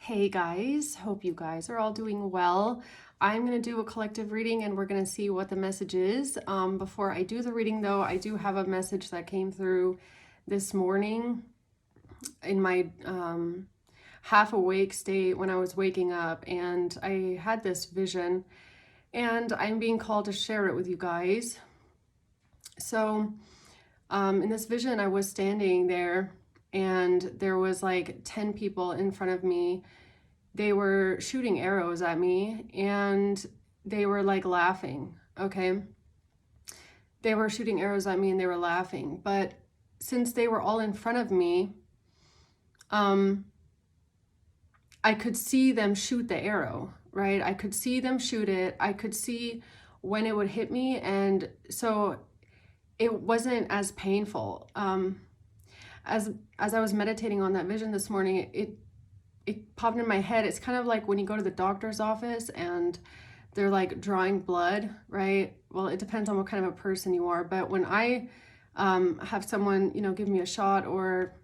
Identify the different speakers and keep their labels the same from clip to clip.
Speaker 1: Hey guys, hope you guys are all doing well. I'm going to do a collective reading and we're going to see what the message is. Before I do the reading though, I do have a message that came through this morning in my half awake state when I was waking up, and I had this vision and I'm being called to share it with you guys. So in this vision, I was standing there and there was like 10 people in front of me. They were shooting arrows at me and they were like laughing, okay? They were shooting arrows at me and they were laughing. But since they were all in front of me, I could see them shoot the arrow, right? I could see them shoot it. I could see when it would hit me. And so it wasn't as painful. As I was meditating on that vision this morning, it popped in my head. It's kind of like when you go to the doctor's office and they're like drawing blood, right? Well, it depends on what kind of a person you are. But when I have someone, give me a shot or,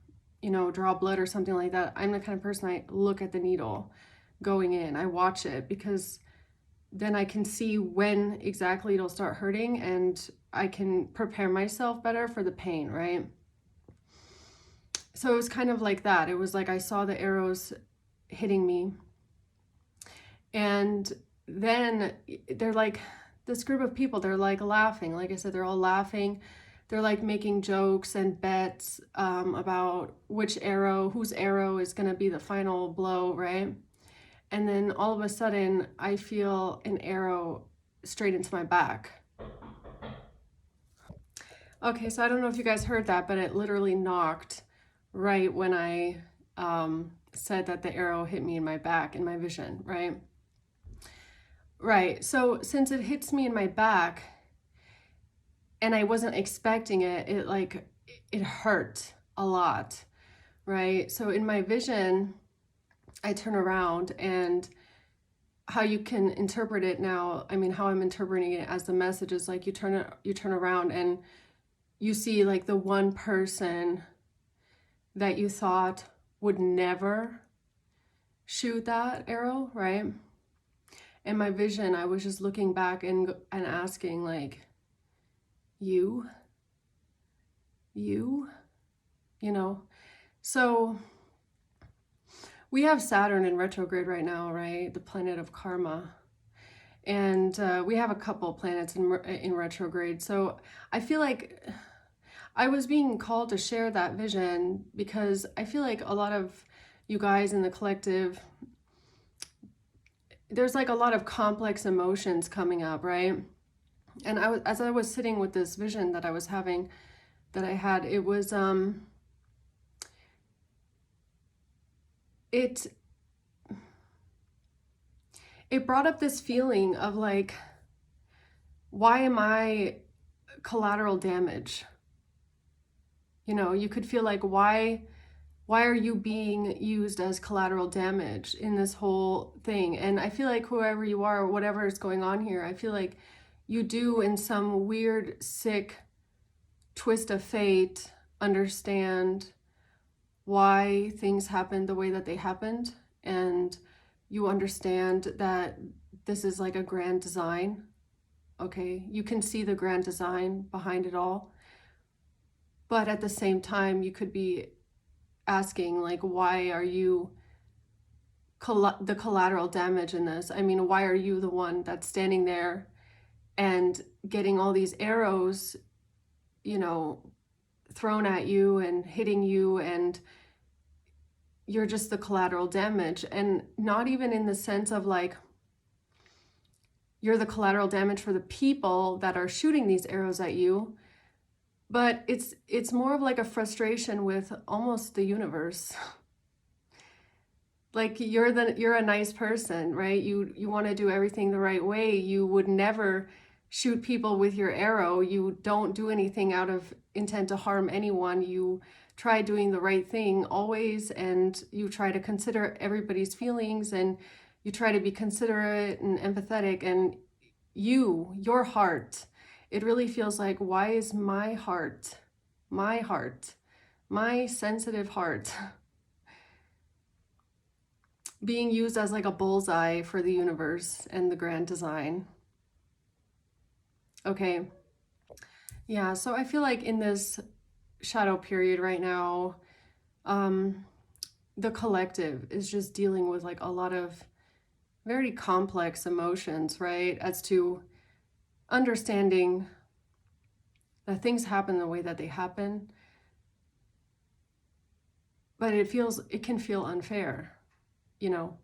Speaker 1: draw blood or something like that, I'm the kind of person, I look at the needle going in. I watch it because then I can see when exactly it'll start hurting and I can prepare myself better for the pain, right? So it was kind of like that. It was like I saw the arrows hitting me. And then they're like, this group of people, they're like laughing. Like I said, they're all laughing. They're like making jokes and bets about whose arrow is going to be the final blow, right? And then all of a sudden, I feel an arrow straight into my back. Okay, so I don't know if you guys heard that, but it literally knocked right when I said that the arrow hit me in my back in my vision, right? Right, so since it hits me in my back and I wasn't expecting it, it hurt a lot, right? So in my vision, I turn around, and how you can interpret it now, how I'm interpreting it as the message is like you turn around and you see like the one person that you thought would never shoot that arrow, right? In my vision, I was just looking back and asking like, you, so we have Saturn in retrograde right now, right? The planet of karma. And we have a couple planets in retrograde. So I feel like I was being called to share that vision because I feel like a lot of you guys in the collective, there's like a lot of complex emotions coming up, right? And as I was sitting with this vision that I was having, that I had, it was it brought up this feeling of like, why am I collateral damage? You could feel like, why are you being used as collateral damage in this whole thing? And I feel like whoever you are, whatever is going on here, I feel like you do, in some weird, sick twist of fate, understand why things happened the way that they happened. And you understand that this is like a grand design. Okay, you can see the grand design behind it all. But at the same time, you could be asking like, why are you the collateral damage in this? Why are you the one that's standing there and getting all these arrows, thrown at you and hitting you, and you're just the collateral damage? And not even in the sense of like, you're the collateral damage for the people that are shooting these arrows at you, but it's more of like a frustration with almost the universe. Like you're a nice person, right? You want to do everything the right way. You would never shoot people with your arrow. You don't do anything out of intent to harm anyone. You try doing the right thing always, and you try to consider everybody's feelings, and you try to be considerate and empathetic. And your heart, it really feels like, why is my heart, my sensitive heart, being used as like a bullseye for the universe and the grand design. Okay. Yeah, so I feel like in this shadow period right now, the collective is just dealing with like a lot of very complex emotions, right? As to understanding that things happen the way that they happen, but it can feel unfair, you know.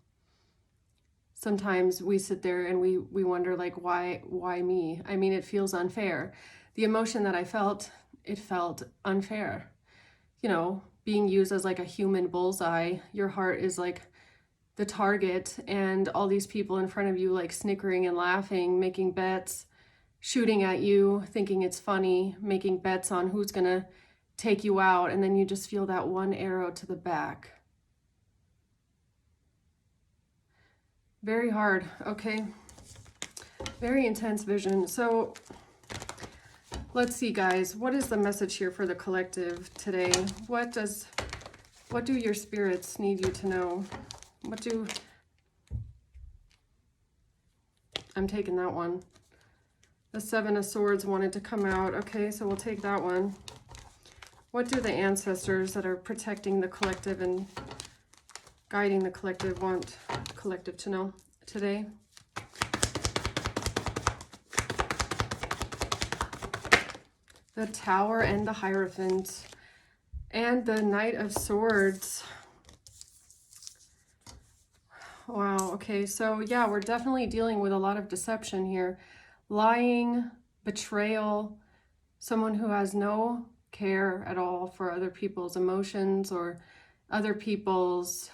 Speaker 1: Sometimes we sit there and we wonder like why me? I mean, it feels unfair. The emotion that I felt, it felt unfair. You know, being used as like a human bullseye, your heart is like the target, and all these people in front of you like snickering and laughing, making bets, shooting at you, thinking it's funny, making bets on who's gonna take you out, and then you just feel that one arrow to the back. Very hard. Okay. Very intense vision. So let's see, guys, what is the message here for the collective today? What do your spirits need you to know? I'm taking that one. The Seven of Swords wanted to come out. Okay, so we'll take that one. What do the ancestors that are protecting the collective and guiding the collective want the collective to know today? The Tower and the Hierophant and the Knight of Swords. Wow, okay, so yeah, we're definitely dealing with a lot of deception here. Lying, betrayal, someone who has no care at all for other people's emotions or other people's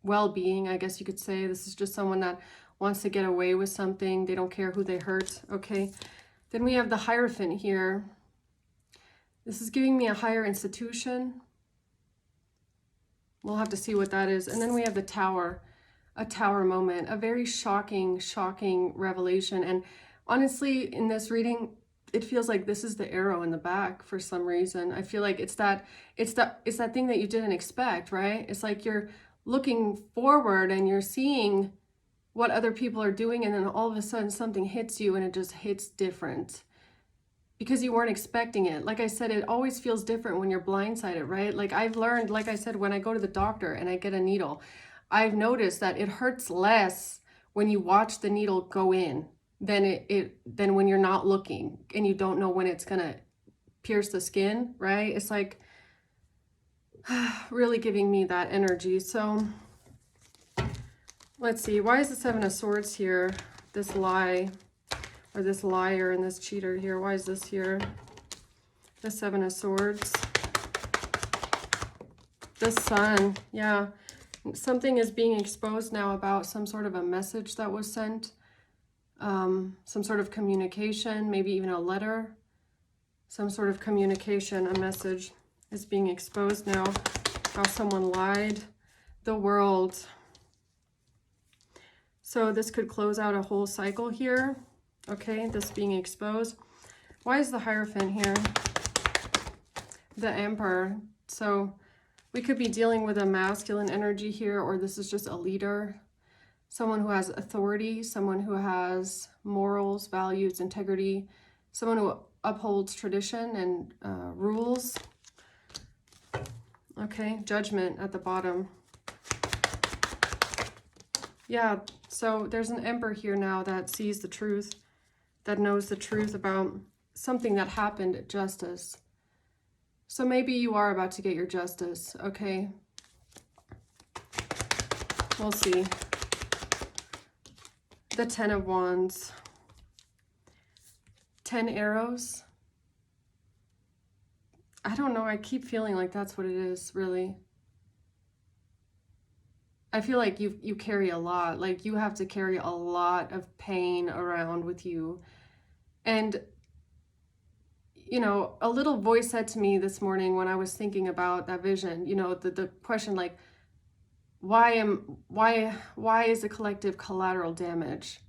Speaker 1: well-being, I guess you could say. This is just someone that wants to get away with something. They don't care who they hurt. Okay, then we have the Hierophant here. This is giving me a higher institution. We'll have to see what that is. And then we have the Tower, a tower moment, a very shocking revelation. And honestly, in this reading, it feels like this is the arrow in the back for some reason. I feel like it's that thing that you didn't expect, right? It's like you're looking forward and you're seeing what other people are doing, and then all of a sudden something hits you and it just hits different because you weren't expecting it. Like I said, it always feels different when you're blindsided, right? Like I've learned, like I said, when I go to the doctor and I get a needle, I've noticed that it hurts less when you watch the needle go in than when you're not looking and you don't know when it's gonna pierce the skin, right? It's like really giving me that energy. So let's see, why is the Seven of Swords here? This lie, or this liar and this cheater here, why is this here? The Seven of Swords. The Sun, yeah. Something is being exposed now about some sort of a message that was sent, some sort of communication, maybe even a letter, some sort of communication, a message is being exposed now, how someone lied. The World. So this could close out a whole cycle here. Okay, this being exposed. Why is the Hierophant here? The Emperor. So we could be dealing with a masculine energy here, or this is just a leader, someone who has authority, someone who has morals, values, integrity, someone who upholds tradition and rules. Okay, Judgment at the bottom. Yeah, so there's an Emperor here now that sees the truth, that knows the truth about something that happened, justice. So maybe you are about to get your justice, okay? We'll see. The Ten of Wands. 10 arrows. I don't know, I keep feeling like that's what it is, really. I feel like you carry a lot, like you have to carry a lot of pain around with you. And, you know, a little voice said to me this morning when I was thinking about that vision, you know, the question like, why is the collective collateral damage?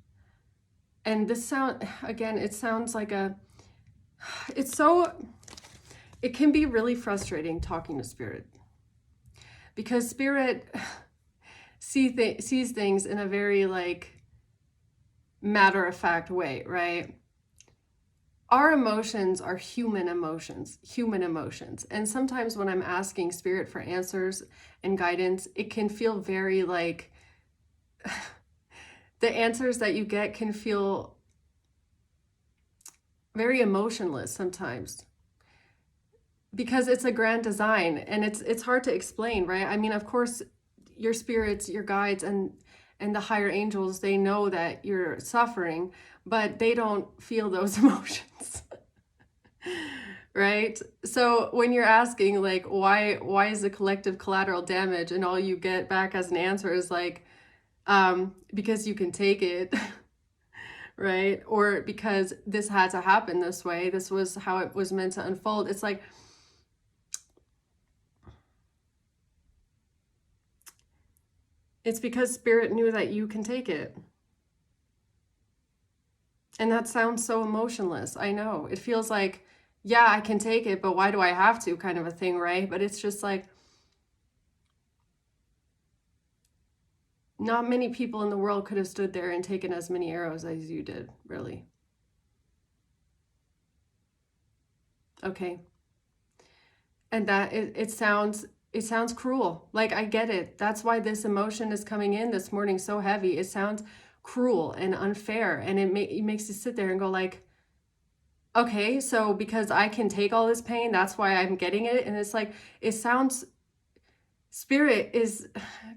Speaker 1: And this sound, again, it sounds like it can be really frustrating talking to Spirit. Because Spirit sees things in a very like matter-of-fact way, right? Our emotions are human emotions. And sometimes when I'm asking spirit for answers and guidance, it can feel very like the answers that you get can feel very emotionless sometimes, because it's a grand design and it's hard to explain, right? I mean, of course, your spirits, your guides, and the higher angels, they know that you're suffering, but they don't feel those emotions. Right? So when you're asking like why is the collective collateral damage, and all you get back as an answer is like because you can take it, right? Or because this had to happen this way, this was how it was meant to unfold. It's like, it's because spirit knew that you can take it. And that sounds so emotionless. I know. It feels like, yeah, I can take it, but why do I have to, kind of a thing, right? But it's just like, not many people in the world could have stood there and taken as many arrows as you did, really. Okay. And that it sounds cruel. Like, I get it. That's why this emotion is coming in this morning so heavy. It sounds cruel and unfair, and it makes you sit there and go like, okay, so because I can take all this pain, that's why I'm getting it. And it's like, it sounds, spirit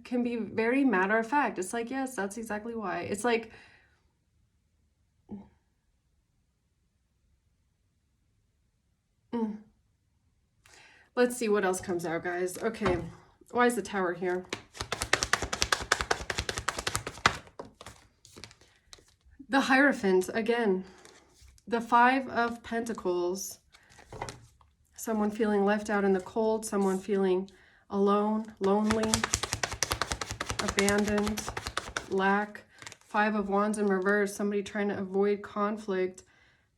Speaker 1: can be very matter of fact. It's like, yes, that's exactly why. It's like, let's see what else comes out, guys. Okay, why is the Tower here? The Hierophant, again. The Five of Pentacles. Someone feeling left out in the cold. Someone feeling alone, lonely, abandoned, lack. Five of Wands in reverse. Somebody trying to avoid conflict,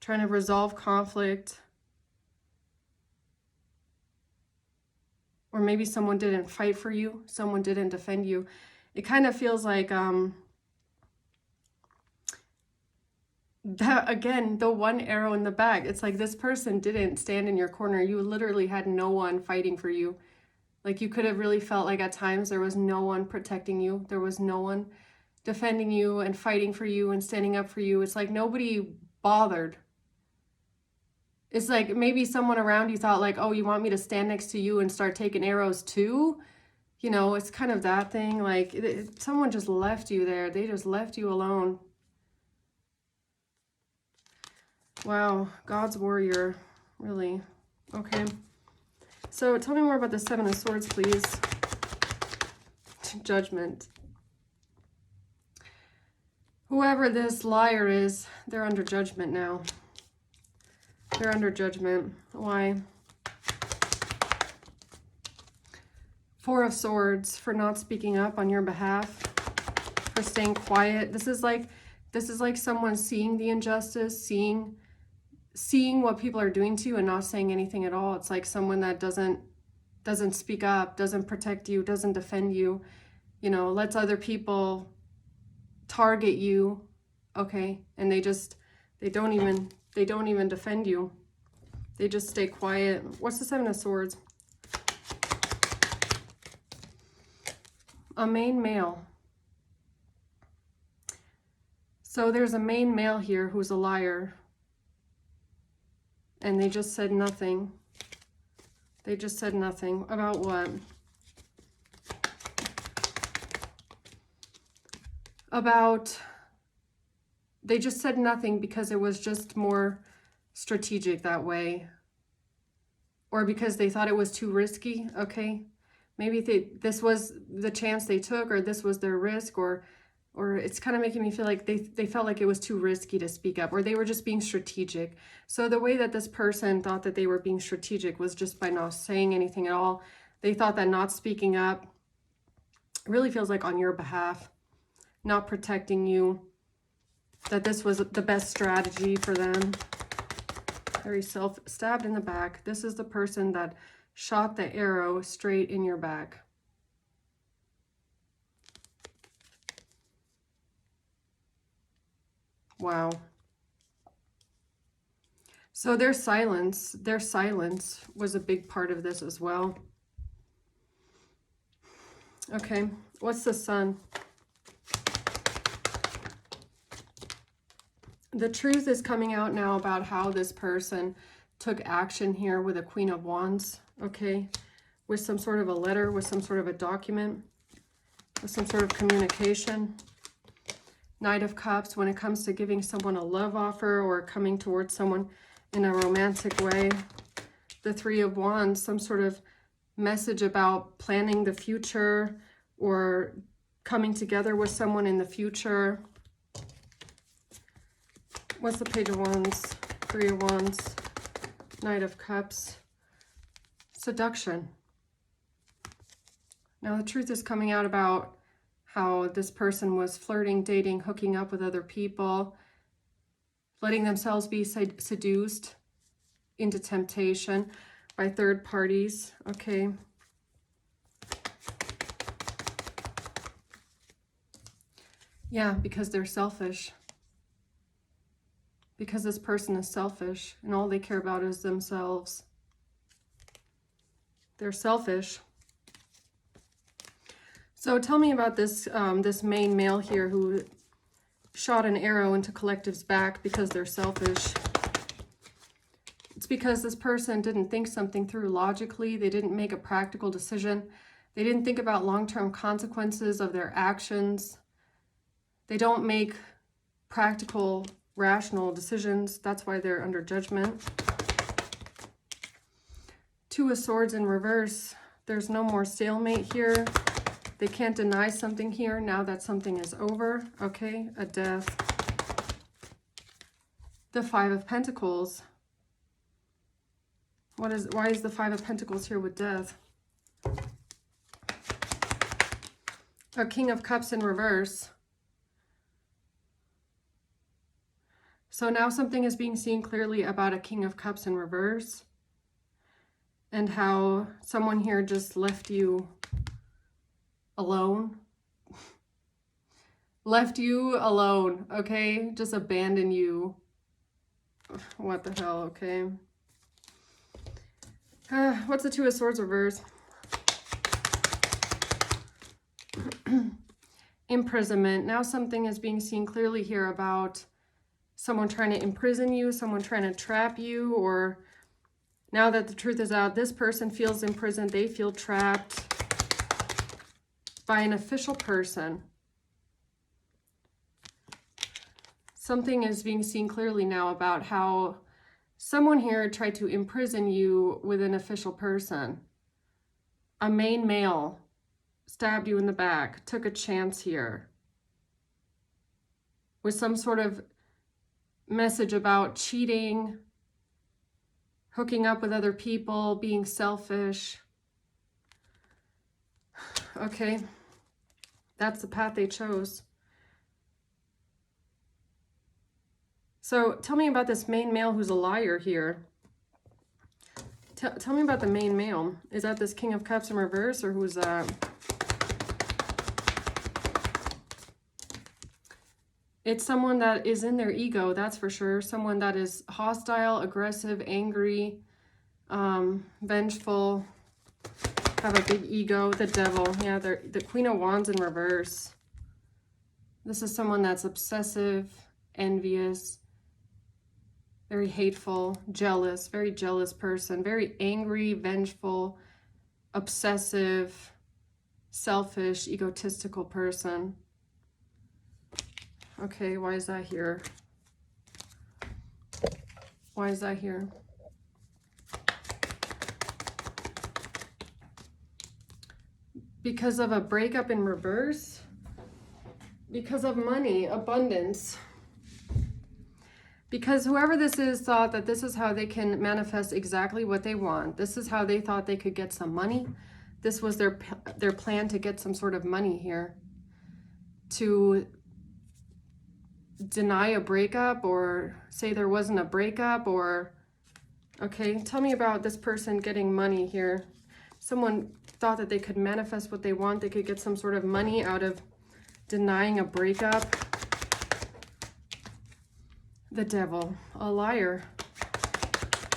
Speaker 1: trying to resolve conflict. Or maybe someone didn't fight for you. Someone didn't defend you. It kind of feels like, that, again, the one arrow in the back. It's like this person didn't stand in your corner. You literally had no one fighting for you. Like, you could have really felt like at times there was no one protecting you. There was no one defending you and fighting for you and standing up for you. It's like nobody bothered. It's like maybe someone around you thought like, oh, you want me to stand next to you and start taking arrows too? You know, it's kind of that thing. Like, someone just left you there. They just left you alone. Wow, God's warrior, really. Okay. So tell me more about the Seven of Swords, please. Judgment. Whoever this liar is, they're under judgment now. They're under judgment. Why? Four of Swords, for not speaking up on your behalf, for staying quiet. This is like someone seeing the injustice, seeing what people are doing to you and not saying anything at all. It's like someone that doesn't speak up, doesn't protect you, doesn't defend you, you know, lets other people target you, okay? And they don't even defend you. They just stay quiet. What's the Seven of Swords? A main male. So there's a main male here who's a liar. And they just said nothing. They just said nothing. About what? They just said nothing because it was just more strategic that way. Or because they thought it was too risky, okay? Maybe this was the chance they took, or this was their risk, or it's kind of making me feel like they felt like it was too risky to speak up, or they were just being strategic. So the way that this person thought that they were being strategic was just by not saying anything at all. They thought that not speaking up really feels like on your behalf, not protecting you, that this was the best strategy for them. Very stabbed in the back. This is the person that shot the arrow straight in your back. Wow. So their silence was a big part of this as well. Okay, what's the Sun? The truth is coming out now about how this person took action here with a Queen of Wands, okay? With some sort of a letter, with some sort of a document, with some sort of communication. Knight of Cups, when it comes to giving someone a love offer or coming towards someone in a romantic way. The Three of Wands, some sort of message about planning the future or coming together with someone in the future. What's the Page of Wands? Three of Wands, Knight of Cups. Seduction. Now the truth is coming out about how this person was flirting, dating, hooking up with other people, letting themselves be seduced into temptation by third parties. Okay. Yeah, because they're selfish. Because this person is selfish and all they care about is themselves. They're selfish. So tell me about this, this main male here who shot an arrow into collective's back because they're selfish. It's because this person didn't think something through logically. They didn't make a practical decision. They didn't think about long-term consequences of their actions. They don't make practical, rational decisions. That's why they're under judgment. Two of Swords in reverse. There's no more stalemate here. They can't deny something here now that something is over. Okay, a death. The Five of Pentacles. Why is the Five of Pentacles here with death? A King of Cups in reverse. So now something is being seen clearly about a King of Cups in reverse. And how someone here just left you alone. Left you alone, okay? Just abandoned you. What the hell, okay? What's the Two of Swords reverse? Imprisonment. Now something is being seen clearly here about someone trying to imprison you, someone trying to trap you, or now that the truth is out, this person feels imprisoned, they feel trapped by an official person. Something is being seen clearly now about how someone here tried to imprison you with an official person. A main male stabbed you in the back, took a chance here with some sort of message about cheating, hooking up with other people, being selfish. Okay, that's the path they chose. So tell me about this main male who's a liar here. Tell me about the main male. Is that this King of Cups in reverse, or who's that? It's someone that is in their ego, that's for sure. Someone that is hostile, aggressive, angry, vengeful, have a big ego. The Devil. Yeah, they're the Queen of Wands in reverse. This is someone that's obsessive, envious, very hateful, jealous, very jealous person, very angry, vengeful, obsessive, selfish, egotistical person. Okay, why is that here? Why is that here? Because of a breakup in reverse? Because of money, abundance. Because whoever this is thought that this is how they can manifest exactly what they want. This is how they thought they could get some money. This was their plan to get some sort of money here. To deny a breakup or say there wasn't a breakup, or okay, tell me about this person getting money here. Someone thought that they could manifest what they want. They could get some sort of money out of denying a breakup. The devil, a liar.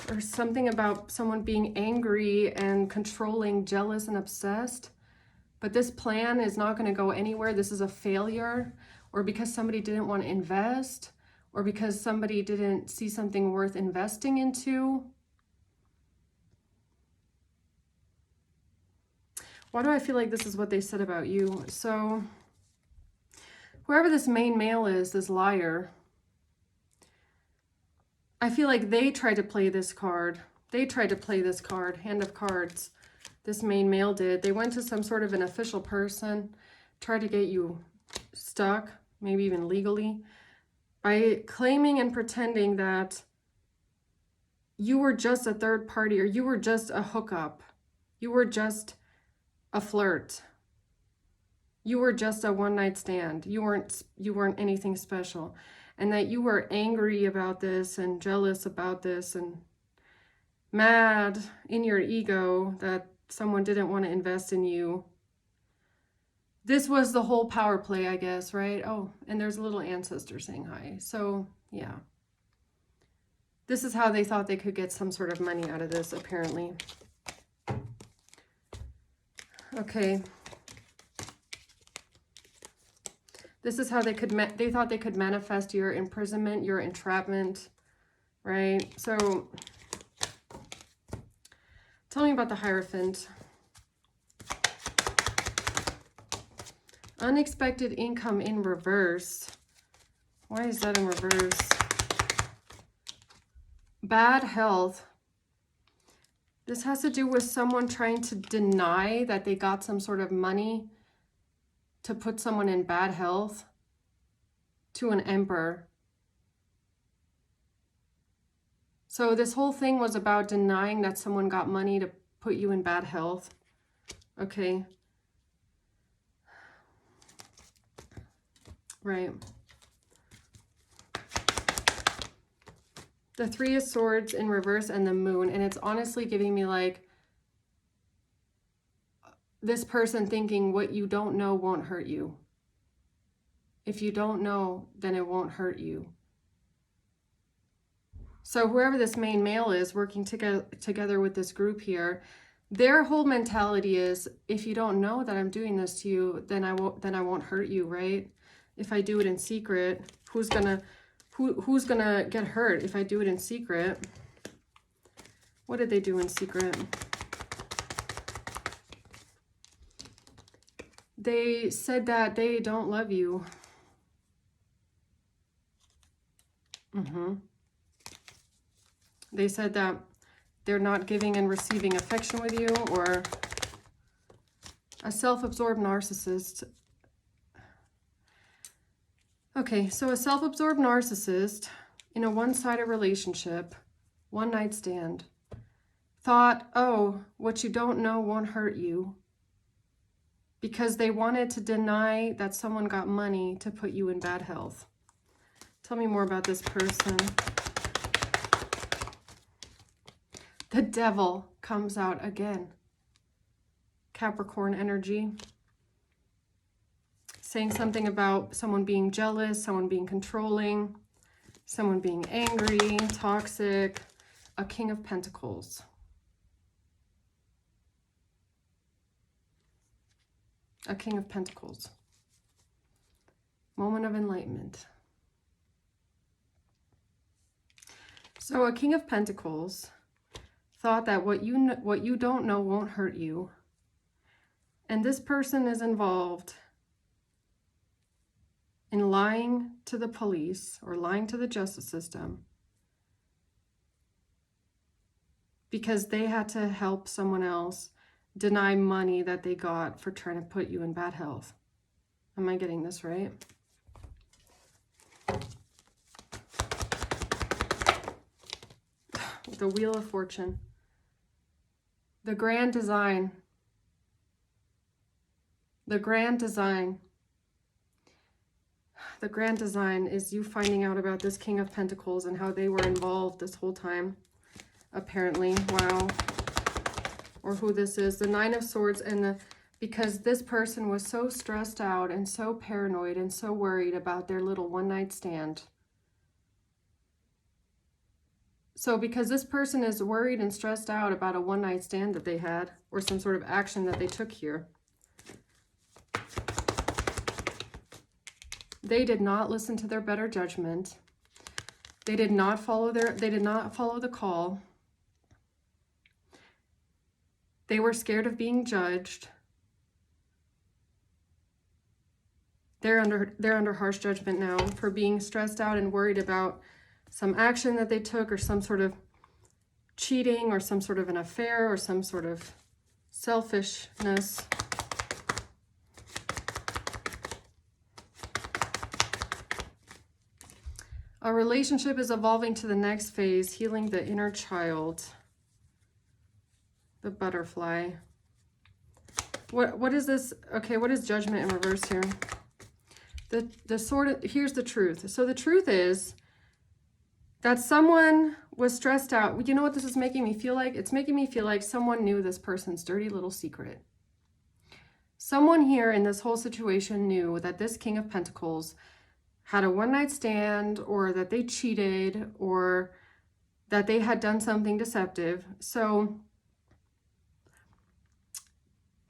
Speaker 1: Or something about someone being angry and controlling, jealous and obsessed. But this plan is not going to go anywhere. This is a failure. Or because somebody didn't want to invest. Or because somebody didn't see something worth investing into. Why do I feel like this is what they said about you? So, whoever this main male is, this liar, I feel like they tried to play this card. They tried to play this card, hand of cards. This main male did. They went to some sort of an official person, tried to get you stuck, maybe even legally, by claiming and pretending that you were just a third party, or you were just a hookup. You were just a flirt. You were just a one-night stand. You weren't anything special. And that you were angry about this and jealous about this and mad in your ego that someone didn't want to invest in you. This was the whole power play, I guess, right? Oh, and there's a little ancestor saying hi. So, yeah. This is how they thought they could get some sort of money out of this, apparently. Okay. This is how they thought they could manifest your imprisonment, your entrapment, right? So, tell me about the Hierophant. Unexpected income in reverse. Why is that in reverse? Bad health. This has to do with someone trying to deny that they got some sort of money to put someone in bad health to an Emperor. So this whole thing was about denying that someone got money to put you in bad health. Okay. Right. The Three of Swords in reverse and the Moon. And it's honestly giving me like this person thinking what you don't know won't hurt you. If you don't know, then it won't hurt you. So whoever this main male is working together with this group here, their whole mentality is, if you don't know that I'm doing this to you, then I won't hurt you, right? If I do it in secret, who's gonna get hurt if I do it in secret? What did they do in secret? They said that they don't love you. They said that they're not giving and receiving affection with you, or a self-absorbed narcissist. Okay, so a self-absorbed narcissist in a one-sided relationship, one-night stand, thought, oh, what you don't know won't hurt you, because they wanted to deny that someone got money to put you in bad health. Tell me more about this person. The Devil comes out again. Capricorn energy. Saying something about someone being jealous, someone being controlling, someone being angry, toxic. A King of Pentacles. A King of Pentacles. Moment of enlightenment. So a King of Pentacles thought that what you don't know won't hurt you. And this person is involved in lying to the police or lying to the justice system because they had to help someone else deny money that they got for trying to put you in bad health. Am I getting this right? The Wheel of Fortune. The grand design. The grand design. The grand design is you finding out about this King of Pentacles and how they were involved this whole time, apparently. Wow. Or who this is. The Nine of Swords, and because this person was so stressed out and so paranoid and so worried about their little one-night stand. So because this person is worried and stressed out about a one-night stand that they had, or some sort of action that they took here, they did not listen to their better judgment. They did not follow the call. They were scared of being judged. They're under harsh judgment now for being stressed out and worried about some action that they took, or some sort of cheating, or some sort of an affair, or some sort of selfishness. A relationship is evolving to the next phase, healing the inner child. The butterfly. What is this? Okay, what is judgment in reverse here? Here's the truth. So the truth is that someone was stressed out. You know what this is making me feel like? It's making me feel like someone knew this person's dirty little secret. Someone here in this whole situation knew that this King of Pentacles had a one-night stand, or that they cheated, or that they had done something deceptive. So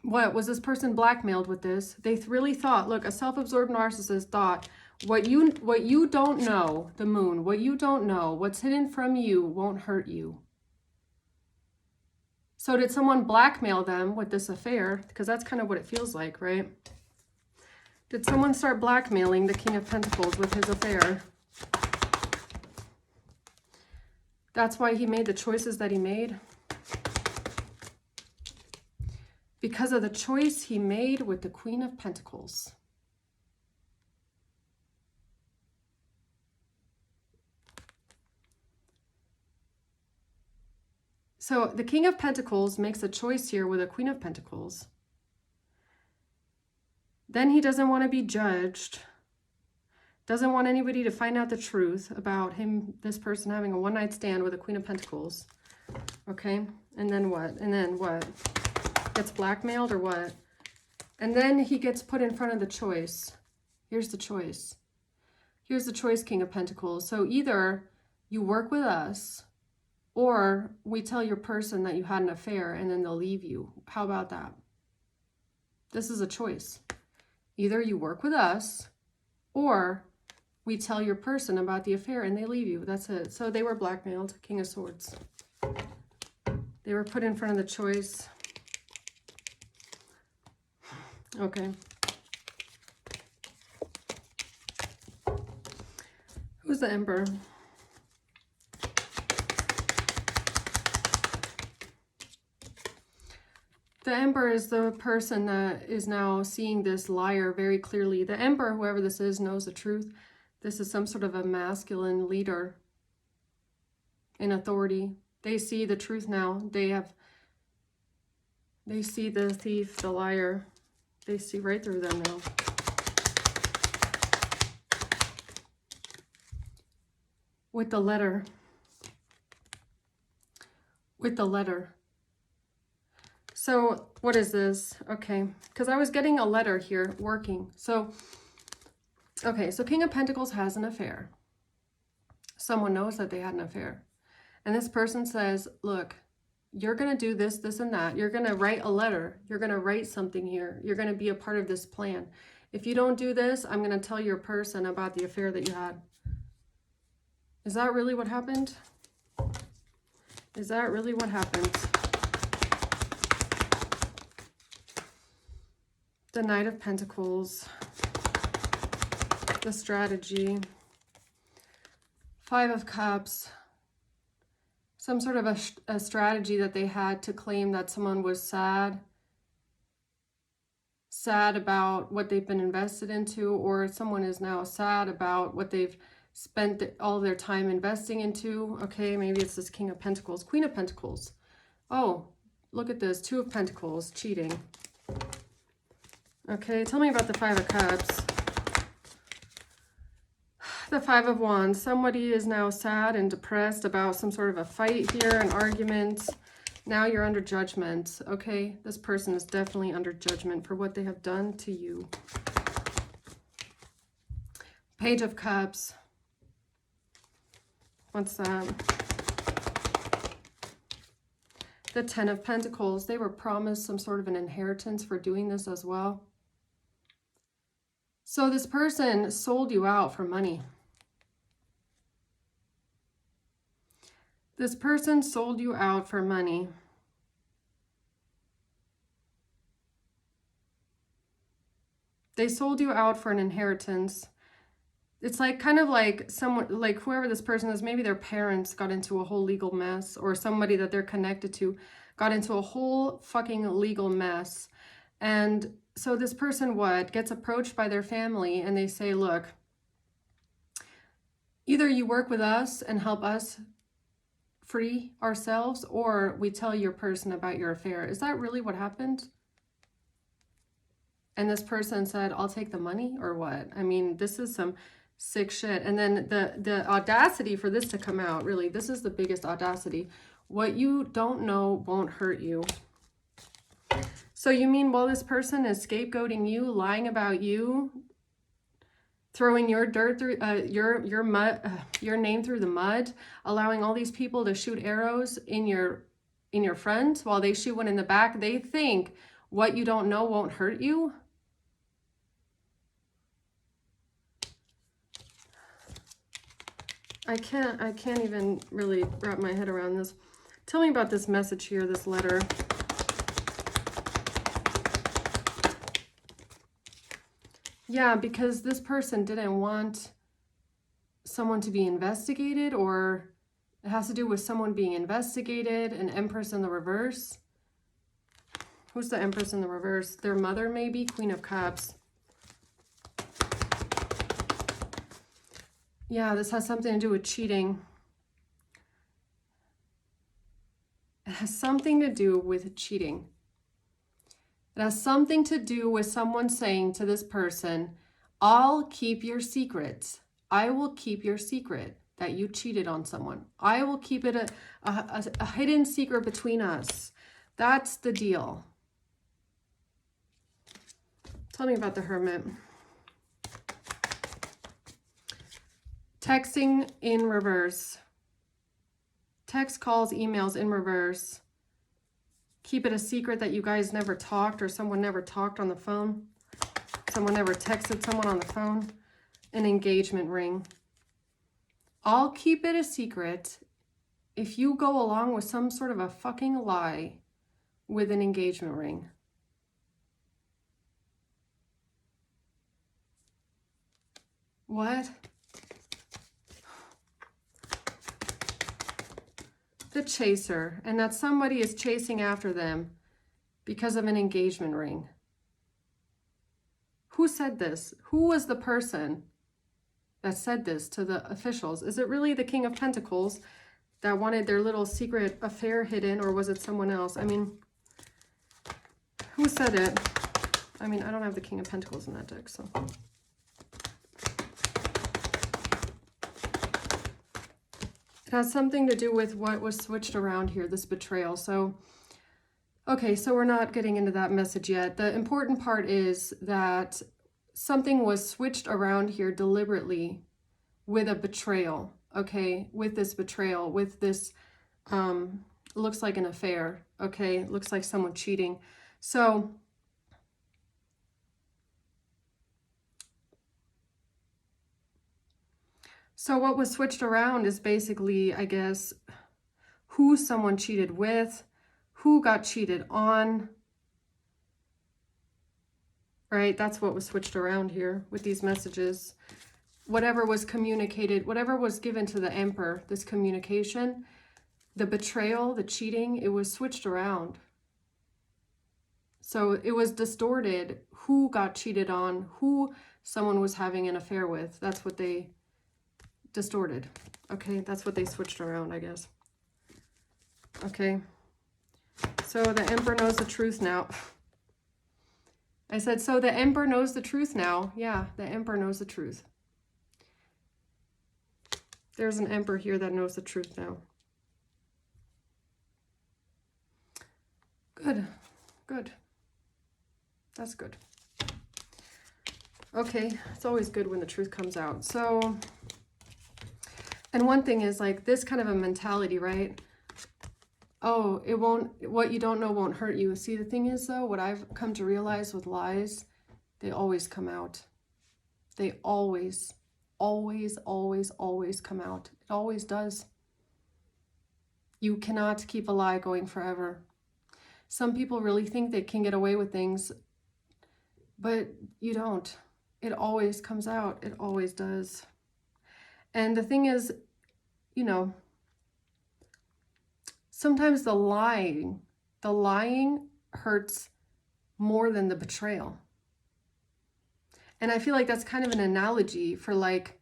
Speaker 1: what was this person blackmailed with this? They really thought, look, a self-absorbed narcissist thought, what you don't know, the moon, what you don't know, what's hidden from you won't hurt you. So did someone blackmail them with this affair? Because that's kind of what it feels like, right? Did someone start blackmailing the King of Pentacles with his affair? That's why he made the choices that he made. Because of the choice he made with the Queen of Pentacles. So the King of Pentacles makes a choice here with a Queen of Pentacles. Then he doesn't want to be judged. Doesn't want anybody to find out the truth about him, this person having a one-night stand with a Queen of Pentacles. Okay, and then what? And then what? Gets blackmailed or what? And then he gets put in front of the choice. Here's the choice. Here's the choice, King of Pentacles. So either you work with us, or we tell your person that you had an affair and then they'll leave you. How about that? This is a choice. Either you work with us, or we tell your person about the affair and they leave you. That's it. So they were blackmailed, King of Swords. They were put in front of the choice. Okay. Who's the Emperor? The Emperor is the person that is now seeing this liar very clearly. The Emperor, whoever this is, knows the truth. This is some sort of a masculine leader in authority. They see the truth now. They see the thief, the liar. They see right through them now. With the letter. With the letter. So what is this? Okay, because I was getting a letter here working. So, okay, so King of Pentacles has an affair. Someone knows that they had an affair. And this person says, look, you're going to do this, this, and that. You're going to write a letter. You're going to write something here. You're going to be a part of this plan. If you don't do this, I'm going to tell your person about the affair that you had. Is that really what happened? Is that really what happened? The Knight of Pentacles, the strategy, Five of Cups, some sort of a strategy that they had to claim that someone was sad about what they've been invested into, or someone is now sad about what they've spent all their time investing into. Okay, maybe it's this King of Pentacles, Queen of Pentacles. Oh, look at this, Two of Pentacles, cheating. Okay, tell me about the Five of Cups. The Five of Wands. Somebody is now sad and depressed about some sort of a fight here, an argument. Now you're under judgment. Okay, this person is definitely under judgment for what they have done to you. Page of Cups. What's that? The Ten of Pentacles, they were promised some sort of an inheritance for doing this as well. So this person sold you out for money. This person sold you out for money. They sold you out for an inheritance. It's like kind of like someone, like whoever this person is, maybe their parents got into a whole legal mess, or somebody that they're connected to got into a whole fucking legal mess. And so this person, gets approached by their family and they say, look, either you work with us and help us free ourselves, or we tell your person about your affair. Is that really what happened? And this person said, I'll take the money, or what? I mean, this is some sick shit. And then the audacity for this to come out, really, this is the biggest audacity. What you don't know won't hurt you. So you mean while this person is scapegoating you, lying about you, throwing your dirt through your name through the mud, allowing all these people to shoot arrows in your front while they shoot one in the back, they think what you don't know won't hurt you? I can't even really wrap my head around this. Tell me about this message here, this letter. Yeah, because this person didn't want someone to be investigated, or it has to do with someone being investigated. An Empress in the reverse. Who's the Empress in the reverse? Their mother, maybe? Queen of Cups. Yeah, this has something to do with cheating. It has something to do with cheating. It has something to do with someone saying to this person, I'll keep your secrets. I will keep your secret that you cheated on someone. I will keep it a hidden secret between us. That's the deal. Tell me about the Hermit. Texting in reverse. Text, calls, emails in reverse. Keep it a secret that you guys never talked, or someone never talked on the phone. Someone never texted someone on the phone. An engagement ring. I'll keep it a secret if you go along with some sort of a fucking lie with an engagement ring. What? The Chaser, and that somebody is chasing after them because of an engagement ring. Who said this? Who was the person that said this to the officials? Is it really the King of Pentacles that wanted their little secret affair hidden, or was it someone else? I mean, who said it? I mean, I don't have the King of Pentacles in that deck, so... It has something to do with what was switched around here, this betrayal. So, okay, so we're not getting into that message yet. The important part is that something was switched around here deliberately with a betrayal, okay? With this betrayal, with this, looks like an affair, okay? Looks like someone cheating. So, what was switched around is basically, I guess, who someone cheated with, who got cheated on, right? That's what was switched around here with these messages. Whatever was communicated, whatever was given to the Emperor, this communication, the betrayal, the cheating, it was switched around. So it was distorted who got cheated on, who someone was having an affair with. That's what they distorted. Okay, that's what they switched around, I guess. Okay, so the Emperor knows the truth now. I said, so the Emperor knows the truth now. Yeah, the Emperor knows the truth. There's an Emperor here that knows the truth now. Good, good. That's good. Okay, it's always good when the truth comes out. So, and one thing is like this kind of a mentality, right? Oh, it won't, what you don't know won't hurt you. See, the thing is though, what I've come to realize with lies, they always come out. They always, always, always, always come out. It always does. You cannot keep a lie going forever. Some people really think they can get away with things, but you don't. It always comes out. It always does. And the thing is, you know, sometimes the lying hurts more than the betrayal. And I feel like that's kind of an analogy for like,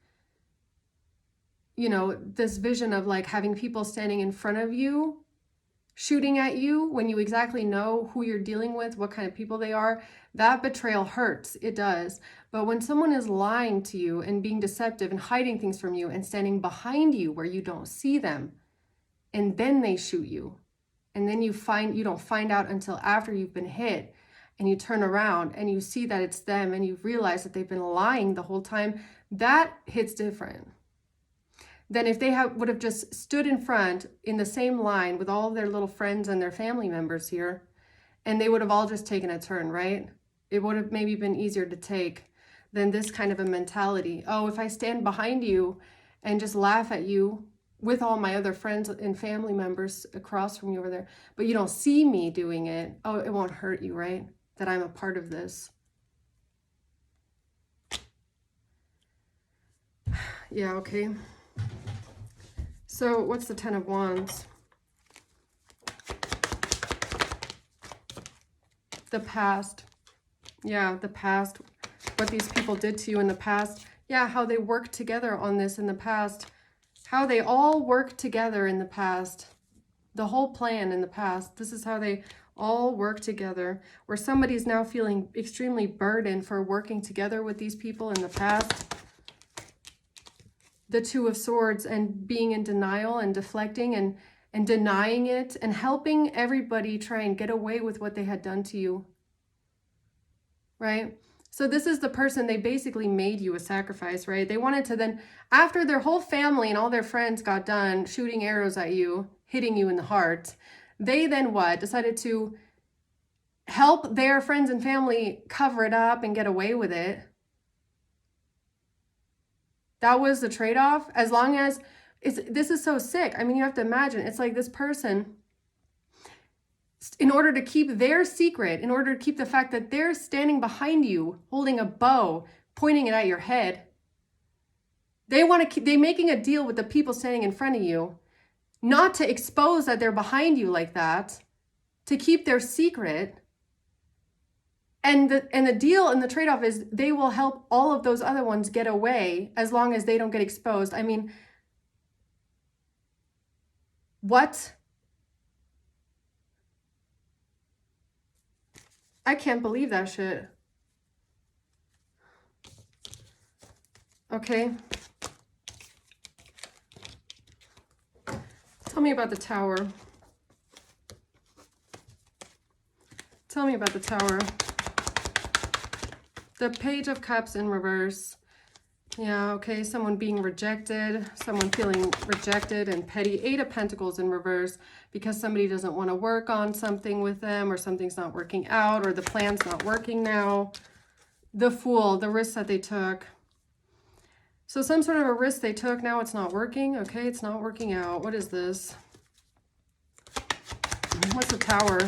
Speaker 1: you know, this vision of like having people standing in front of you, shooting at you when you exactly know who you're dealing with, what kind of people they are. That betrayal hurts. It does. But when someone is lying to you and being deceptive and hiding things from you and standing behind you where you don't see them, and then they shoot you, and then you don't find out until after you've been hit, and you turn around and you see that it's them and you realize that they've been lying the whole time, that hits different than if they would have just stood in front in the same line with all of their little friends and their family members here, and they would have all just taken a turn, right? It would have maybe been easier to take than this kind of a mentality. Oh, if I stand behind you and just laugh at you with all my other friends and family members across from you over there, but you don't see me doing it, oh, it won't hurt you, right? That I'm a part of this. Yeah, okay. So what's the Ten of Wands? The past. Yeah, the past. What these people did to you in the past. Yeah, how they worked together on this in the past. How they all worked together in the past. The whole plan in the past. This is how they all work together. Where somebody's now feeling extremely burdened for working together with these people in the past. The Two of Swords, and being in denial and deflecting and denying it and helping everybody try and get away with what they had done to you. Right? So this is the person, they basically made you a sacrifice, right? They wanted to then, after their whole family and all their friends got done shooting arrows at you, hitting you in the heart, they then what? Decided to help their friends and family cover it up and get away with it. That was the trade-off. As long as this is so sick. I mean, you have to imagine, it's like this person, in order to keep their secret, in order to keep the fact that they're standing behind you, holding a bow, pointing it at your head, they're making a deal with the people standing in front of you, not to expose that they're behind you like that, to keep their secret. And the deal and the trade-off is they will help all of those other ones get away as long as they don't get exposed. I mean, what? I can't believe that shit. Okay. Tell me about the Tower. Tell me about the Tower. The Page of Cups in reverse. Yeah, okay, someone being rejected, someone feeling rejected and petty. Eight of Pentacles in reverse because somebody doesn't want to work on something with them, or something's not working out, or the plan's not working now. The Fool, the risk that they took. So some sort of a risk they took, now it's not working. Okay, it's not working out. What is this? What's the Tower?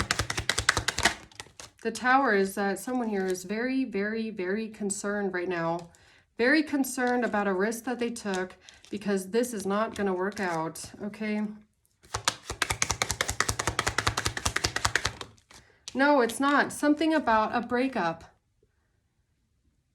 Speaker 1: The Tower is that someone here is very, very, very concerned right now. Very concerned about a risk that they took because this is not going to work out, okay? No, it's not. Something about a breakup.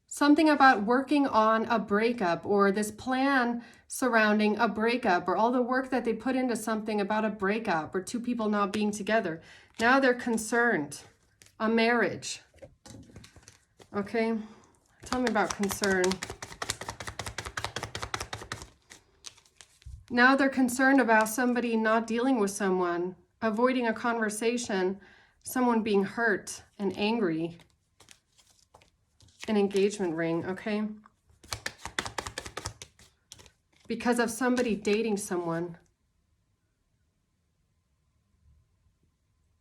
Speaker 1: Something about working on a breakup, or this plan surrounding a breakup, or all the work that they put into something about a breakup, or two people not being together. Now they're concerned. A marriage. Okay, tell me about concern. Now they're concerned about somebody not dealing with someone, avoiding a conversation, someone being hurt and angry. An engagement ring, okay? Because of somebody dating someone.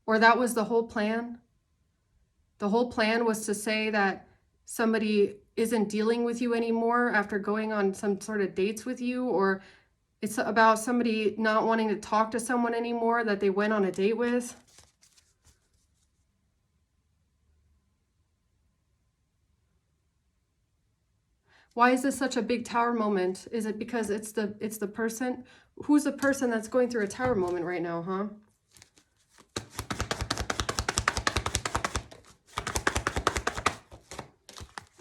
Speaker 1: Or that was the whole plan? The whole plan was to say that somebody isn't dealing with you anymore after going on some sort of dates with you, or it's about somebody not wanting to talk to someone anymore that they went on a date with. Why is this such a big tower moment? Is it because it's the person? Who's the person that's going through a tower moment right now, huh?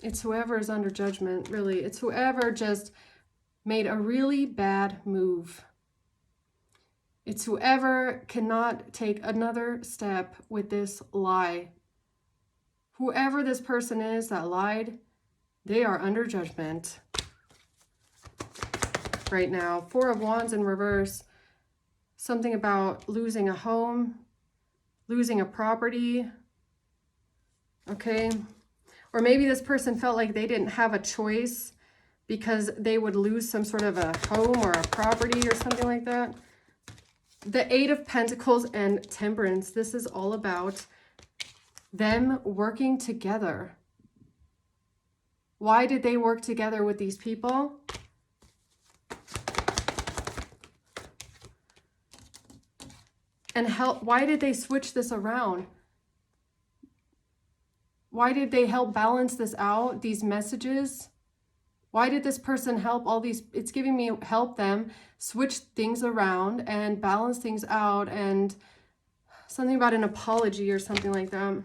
Speaker 1: It's whoever is under judgment, really. It's whoever just made a really bad move. It's whoever cannot take another step with this lie. Whoever this person is that lied, they are under judgment right now. Four of Wands in reverse. Something about losing a home, losing a property. Okay. Or maybe this person felt like they didn't have a choice because they would lose some sort of a home or a property or something like that. The Eight of Pentacles and Temperance. This is all about them working together. Why did they work together with these people? And why did they switch this around? Why did they help balance this out, these messages? Why did this person help all these? It's giving me help them switch things around and balance things out, and something about an apology or something like that.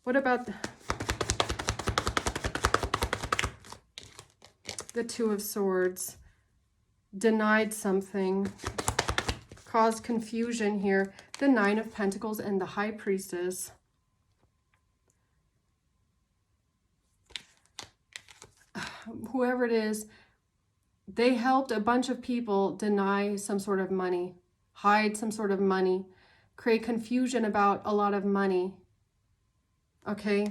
Speaker 1: What about the Two of Swords? Denied something, caused confusion here. The Nine of Pentacles and the High Priestess. Whoever it is, they helped a bunch of people deny some sort of money, hide some sort of money, create confusion about a lot of money. Okay?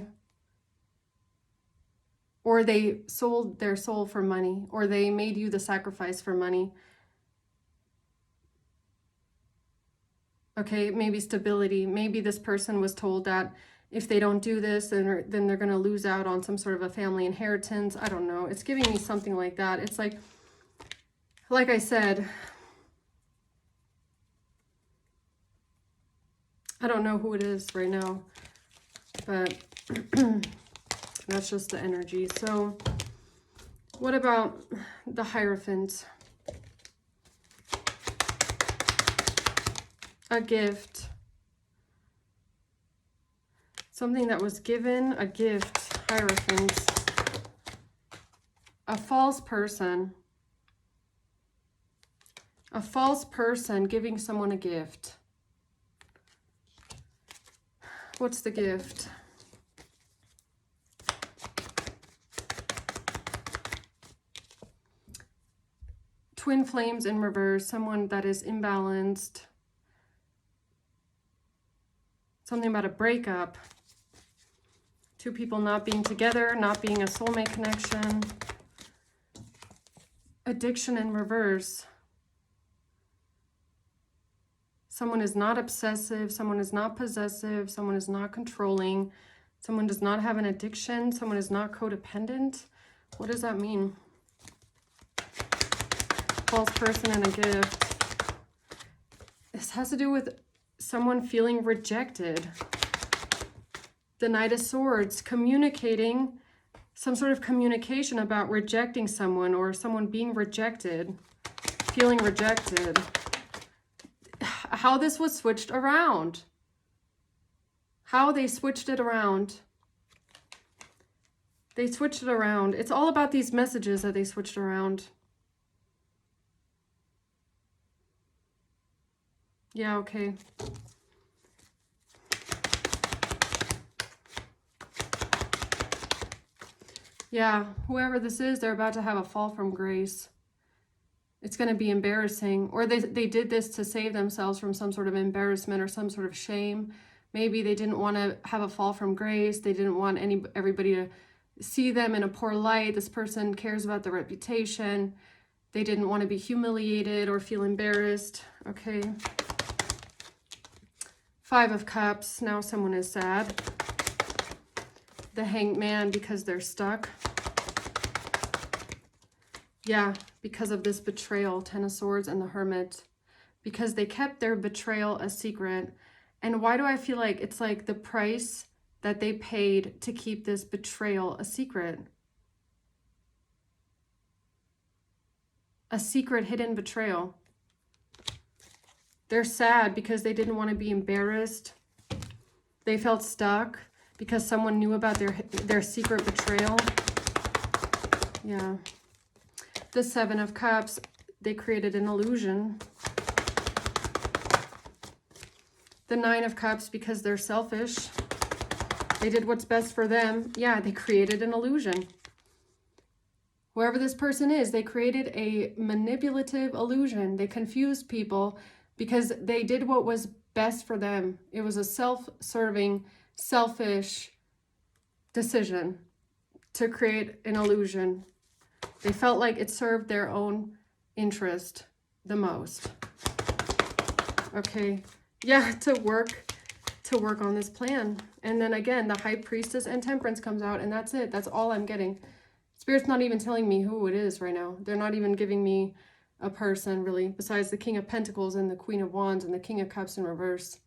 Speaker 1: Or they sold their soul for money, or they made you the sacrifice for money. Okay, maybe stability. Maybe this person was told that if they don't do this, then they're going to lose out on some sort of a family inheritance. I don't know. It's giving me something like that. It's like I said, I don't know who it is right now, but that's just the energy. So what about the Hierophant? A gift. Something that was given, a gift, Hierophant. A false person. A false person giving someone a gift. What's the gift? Twin flames in reverse, someone that is imbalanced. Something about a breakup. Two people not being together, not being a soulmate connection. Addiction in reverse. Someone is not obsessive, someone is not possessive, someone is not controlling, someone does not have an addiction, someone is not codependent. What does that mean? False person and a gift. This has to do with someone feeling rejected. The Knight of Swords, communicating, some sort of communication about rejecting someone or someone being rejected, feeling rejected. How this was switched around. How they switched it around. They switched it around. It's all about these messages that they switched around. Yeah, okay. Yeah, whoever this is, they're about to have a fall from grace. It's going to be embarrassing. Or they did this to save themselves from some sort of embarrassment or some sort of shame. Maybe they didn't want to have a fall from grace. They didn't want everybody to see them in a poor light. This person cares about their reputation. They didn't want to be humiliated or feel embarrassed. Okay. Five of Cups. Now someone is sad. The Hanged Man because they're stuck. Yeah, because of this betrayal. Ten of Swords and the Hermit. Because they kept their betrayal a secret. And why do I feel like it's like the price that they paid to keep this betrayal a secret? A secret hidden betrayal. They're sad because they didn't want to be embarrassed. They felt stuck because someone knew about their secret betrayal. Yeah. The Seven of Cups, they created an illusion. The Nine of Cups, because they're selfish. They did what's best for them. Yeah, they created an illusion. Whoever this person is, they created a manipulative illusion. They confused people because they did what was best for them. It was a self-serving, selfish decision to create an illusion. They felt like it served their own interest the most. Okay, yeah, to work on this plan. And then again, the High Priestess and Temperance comes out, and that's it. That's all I'm getting. Spirit's not even telling me who it is right now. They're not even giving me a person, really, besides the King of Pentacles and the Queen of Wands and the King of Cups in reverse.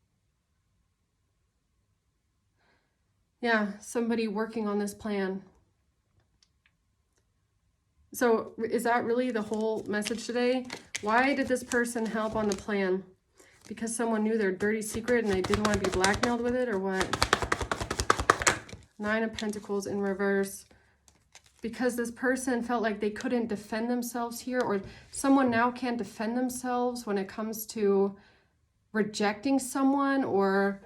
Speaker 1: Yeah, somebody working on this plan. So is that really the whole message today? Why did this person help on the plan? Because someone knew their dirty secret and they didn't want to be blackmailed with it, or what? Nine of Pentacles in reverse. Because this person felt like they couldn't defend themselves here, or someone now can't defend themselves when it comes to rejecting someone or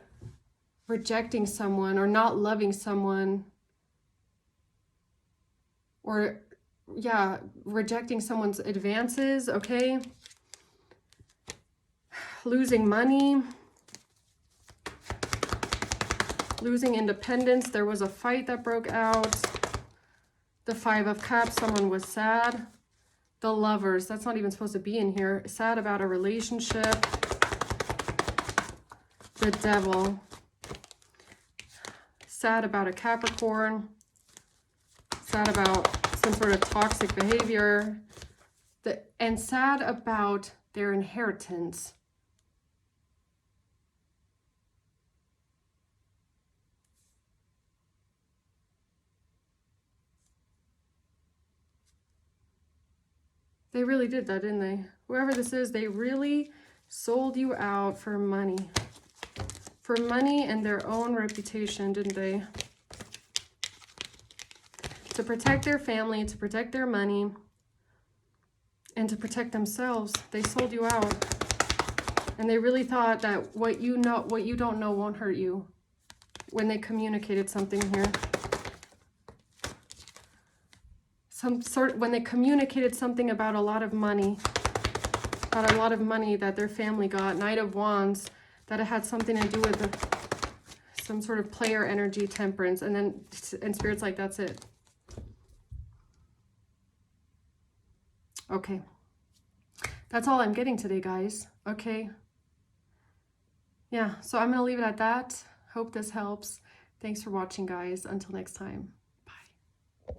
Speaker 1: not loving someone, or yeah, rejecting someone's advances. Okay. Losing money, losing independence. There was a fight that broke out. The Five of Cups, someone was sad. The Lovers, that's not even supposed to be in here. Sad about a relationship. The Devil, sad about a Capricorn. Sad about some sort of toxic behavior. And sad about their inheritance. They really did that, didn't they? Whoever this is, they really sold you out for money. For money and their own reputation, didn't they? To protect their family, to protect their money, and to protect themselves. They sold you out. And they really thought that what you don't know won't hurt you when they communicated something here. When they communicated something about a lot of money, that their family got. Knight of Wands, that it had something to do with some sort of player energy, Temperance, and Spirit's like, that's it. Okay. That's all I'm getting today, guys. Okay. Yeah, so I'm going to leave it at that. Hope this helps. Thanks for watching, guys. Until next time.